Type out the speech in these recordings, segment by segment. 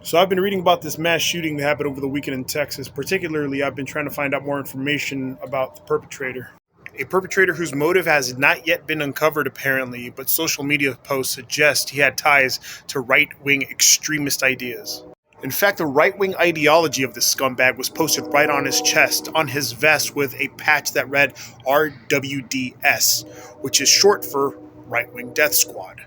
So I've been reading about this mass shooting that happened over the weekend in Texas. Particularly, I've been trying to find out more information about the perpetrator. A perpetrator whose motive has not yet been uncovered, apparently, but social media posts suggest he had ties to right wing extremist ideas. In fact, the right wing ideology of this scumbag was posted right on his chest, on his vest, with a patch that read RWDS, which is short for Right Wing Death Squad.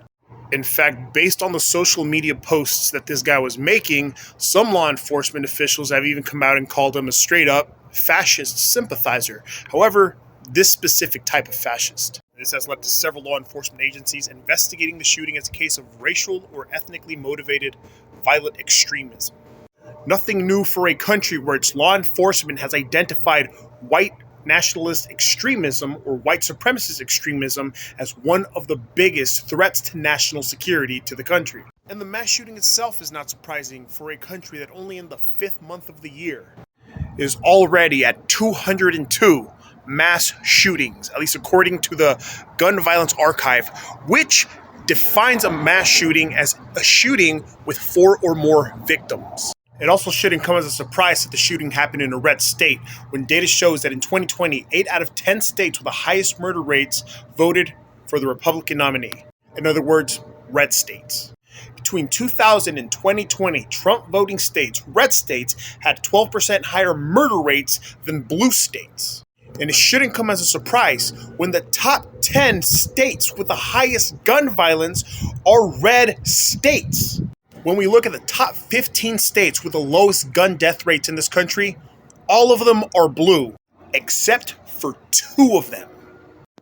In fact, based on the social media posts that this guy was making, some law enforcement officials have even come out and called him a straight up fascist sympathizer. However, this specific type of fascist. This has led to several law enforcement agencies investigating the shooting as a case of racial or ethnically motivated violent extremism. Nothing new for a country where its law enforcement has identified white nationalist extremism or white supremacist extremism as one of the biggest threats to national security to the country. And the mass shooting itself is not surprising for a country that only in the fifth month of the year is already at 202 mass shootings, at least according to the Gun Violence Archive, which defines a mass shooting as a shooting with 4 or more victims. It also shouldn't come as a surprise that the shooting happened in a red state, when data shows that in 2020, 8 out of 10 states with the highest murder rates voted for the Republican nominee. In other words, red states. Between 2000 and 2020, Trump voting states, red states, had 12% higher murder rates than blue states. And it shouldn't come as a surprise when the top 10 states with the highest gun violence are red states. When we look at the top 15 states with the lowest gun death rates in this country, all of them are blue, except for 2 of them.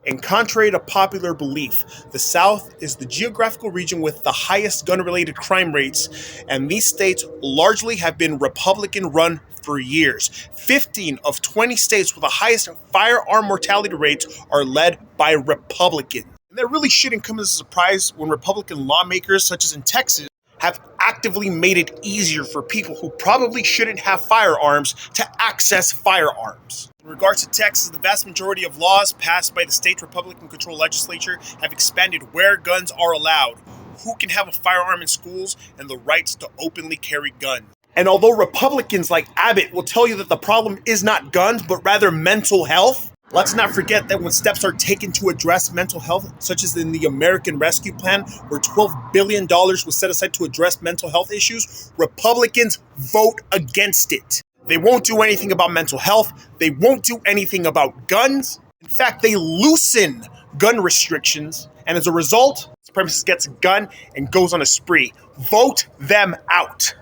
And contrary to popular belief, the South is the geographical region with the highest gun-related crime rates, and these states largely have been Republican-run for years. 15 of 20 states with the highest firearm mortality rates are led by Republicans. And that really shouldn't come as a surprise when Republican lawmakers, such as in Texas, have actively made it easier for people who probably shouldn't have firearms to access firearms. In regards to Texas, the vast majority of laws passed by the state's Republican-controlled legislature have expanded where guns are allowed, who can have a firearm in schools, and the rights to openly carry guns. And although Republicans like Abbott will tell you that the problem is not guns, but rather mental health, let's not forget that when steps are taken to address mental health, such as in the American Rescue Plan, where $12 billion was set aside to address mental health issues, Republicans vote against it. They won't do anything about mental health. They won't do anything about guns. In fact, they loosen gun restrictions, and as a result, supremacist gets a gun and goes on a spree. Vote them out.